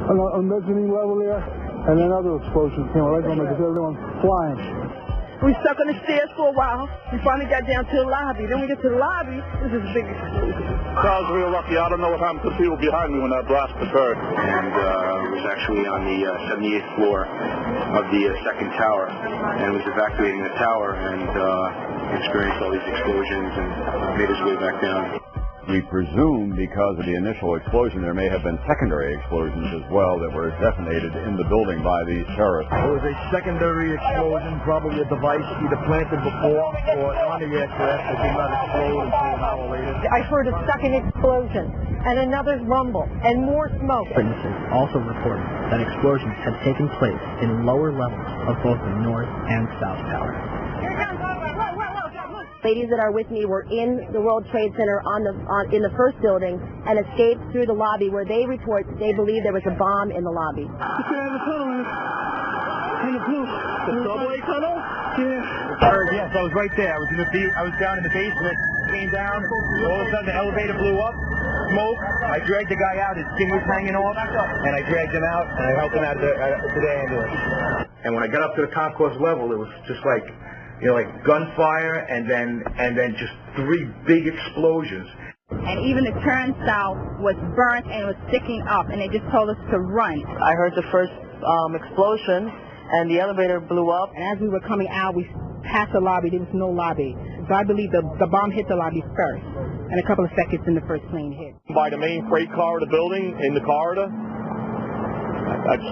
on the mezzanine level there, and then other explosions came right on me because everyone flying. We stuck on the stairs for a while. We finally got down to the lobby. Then we get to the lobby, this is a big explosion. So I was real lucky. I don't know what happened to the people behind me when that blast occurred. And was actually on the 78th floor of the second tower, and was evacuating the tower and experienced all these explosions and made his way back down. We presume because of the initial explosion there may have been secondary explosions as well that were detonated in the building by these terrorists. There was a secondary explosion, probably a device either planted before or on the aircraft that did not explode until an hour later. I heard a second explosion and another rumble and more smoke. Witnesses also reported that explosions had taken place in lower levels of both the north and south tower. Ladies that are with me were in the World Trade Center in the first building and escaped through the lobby where they report they believe there was a bomb in the lobby. You can have a tunnel in the blue. The subway tunnel? Yeah. Yes, I was right there. I was down in the basement, came down, all of a sudden the elevator blew up, smoke. I dragged the guy out, his skin was hanging off, and I dragged him out and I helped him out to the ambulance. And when I got up to the concourse level, it was just like, you know, like gunfire and then just three big explosions. And even the turnstile was burnt and was sticking up, and they just told us to run. I heard the first explosion, and the elevator blew up. And as we were coming out, we passed the lobby. There was no lobby. So I believe the bomb hit the lobby first, and a couple of seconds in the first plane hit. By the main freight car of the building, in the corridor, that's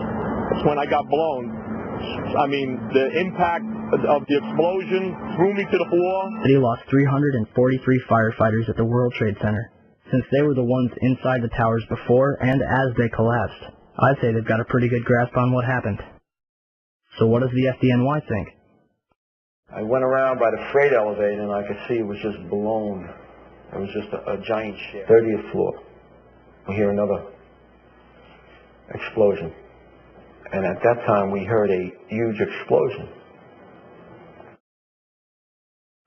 when I got blown. I mean, the impact of the explosion threw me to the floor. He lost 343 firefighters at the World Trade Center. Since they were the ones inside the towers before and as they collapsed, I'd say they've got a pretty good grasp on what happened. So what does the FDNY think? I went around by the freight elevator and I could see it was just blown. It was just a giant ship. 30th floor. I hear another explosion. And at that time we heard a huge explosion.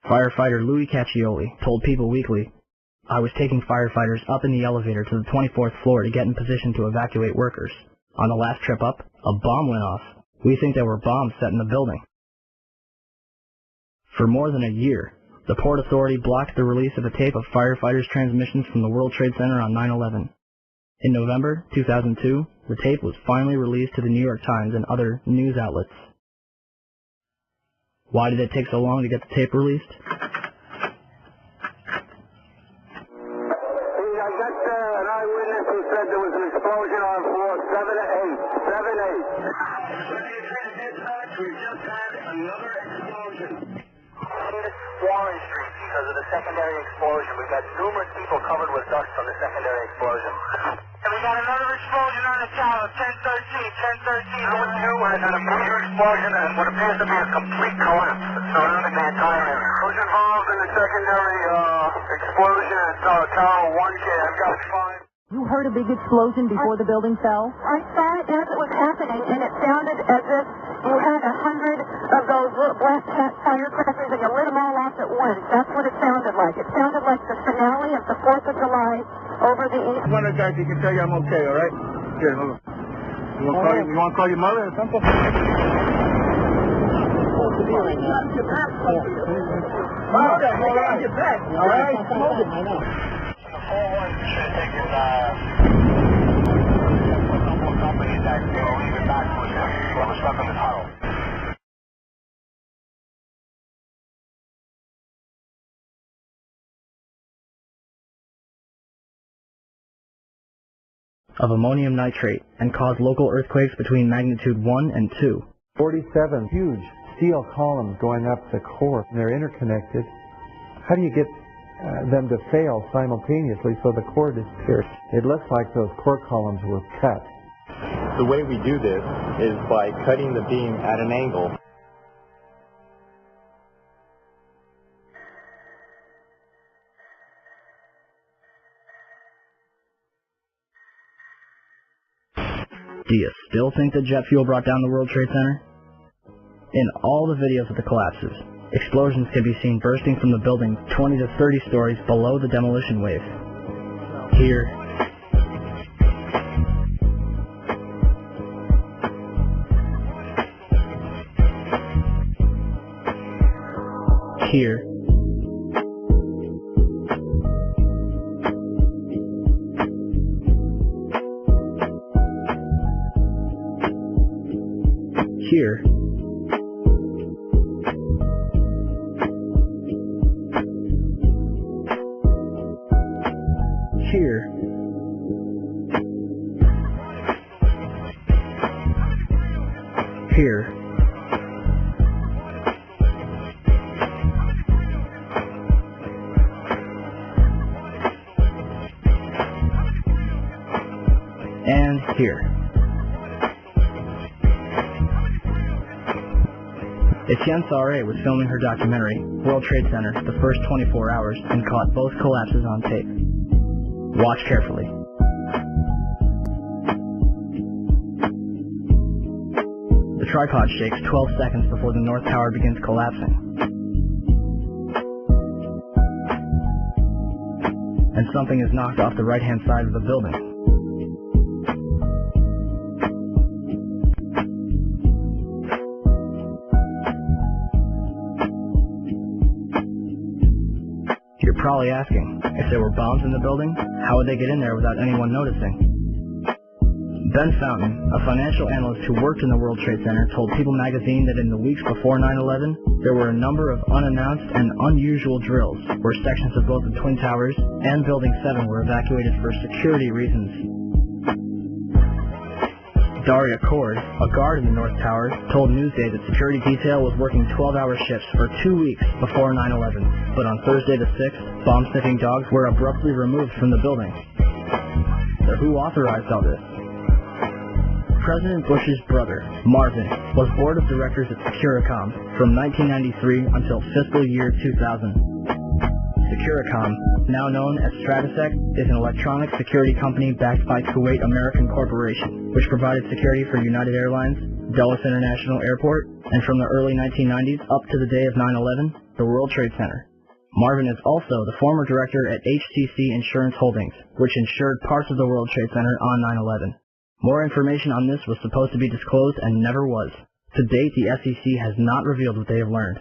Firefighter Louis Caccioli told People Weekly, "I was taking firefighters up in the elevator to the 24th floor to get in position to evacuate workers. On the last trip up, a bomb went off. We think there were bombs set in the building." For more than a year, the Port Authority blocked the release of a tape of firefighters' transmissions from the World Trade Center on 9/11. In November 2002, the tape was finally released to the New York Times and other news outlets. Why did it take so long to get the tape released? I got an eyewitness who said there was an explosion on floor 7-8. 7-8. We just had another explosion. Warren Street because of the secondary explosion. We've got numerous people covered with dust from the secondary explosion. And we got another explosion on the tower, 1013, 1013. Number 2 has had a major explosion and what appears to be a complete collapse surrounding the entire area. Who's involved in the secondary explosion at Tower 1K? I've got 5. You heard a big explosion before the building fell? I saw it as it was happening, and it sounded as if you had 100 of those little black firecrackers and you lit them all off at once. That's what it sounded like. It sounded like the finale of the 4th of July over the East. One of the guys, he can tell you I'm okay, all right? Here, hold on. You want to call your mother or something? All right? I know. Should have taken more companies that they were leaving back for you. They were stuck in the tunnel. Of ammonium nitrate and caused local earthquakes between magnitude 1 and 2. 47 huge steel columns going up the core, and they're interconnected. How do you get them to fail simultaneously so the core disappears? It looks like those core columns were cut. The way we do this is by cutting the beam at an angle. Do you still think that jet fuel brought down the World Trade Center? In all the videos of the collapses, explosions can be seen bursting from the building 20 to 30 stories below the demolition wave. Here, here, here, here, here, and here. Etienne Sauret was filming her documentary, World Trade Center, the first 24 hours, and caught both collapses on tape. Watch carefully. The tripod shakes 12 seconds before the North Tower begins collapsing. And something is knocked off the right-hand side of the building. You're probably asking, if there were bombs in the building, how would they get in there without anyone noticing? Ben Fountain, a financial analyst who worked in the World Trade Center, told People magazine that in the weeks before 9/11, there were a number of unannounced and unusual drills where sections of both the Twin Towers and Building 7 were evacuated for security reasons. Daria Cord, a guard in the North Tower, told Newsday that security detail was working 12-hour shifts for 2 weeks before 9/11, but on Thursday the 6th, bomb-sniffing dogs were abruptly removed from the building. So who authorized all this? President Bush's brother, Marvin, was board of directors at Securicom from 1993 until fiscal year 2000. Securicom, now known as Stratesec, is an electronic security company backed by Kuwait American Corporation, which provided security for United Airlines, Dulles International Airport, and from the early 1990s up to the day of 9/11, the World Trade Center. Marvin is also the former director at HTC Insurance Holdings, which insured parts of the World Trade Center on 9/11. More information on this was supposed to be disclosed and never was. To date, the SEC has not revealed what they have learned.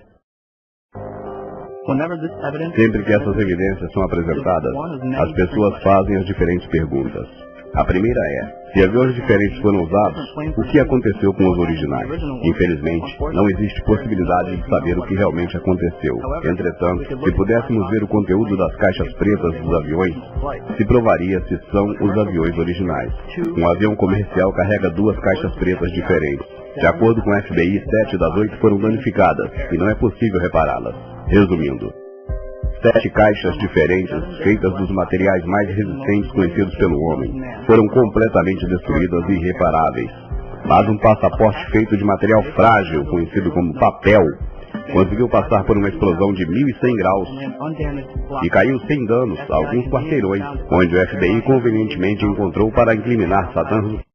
Sempre que essas evidências são apresentadas, as pessoas fazem as diferentes perguntas. A primeira é, se aviões diferentes foram usados, o que aconteceu com os originais? Infelizmente, não existe possibilidade de saber o que realmente aconteceu. Entretanto, se pudéssemos ver o conteúdo das caixas pretas dos aviões, se provaria se são os aviões originais. Um avião comercial carrega 2 caixas pretas diferentes. De acordo com o FBI, 7 das 8 foram danificadas, e não é possível repará-las. Resumindo, 7 caixas diferentes, feitas dos materiais mais resistentes conhecidos pelo homem, foram completamente destruídas e irreparáveis. Mas um passaporte feito de material frágil, conhecido como papel, conseguiu passar por uma explosão de 1100 graus e caiu sem danos a alguns quarteirões, onde o FBI convenientemente encontrou para incriminar Saddam Hussein.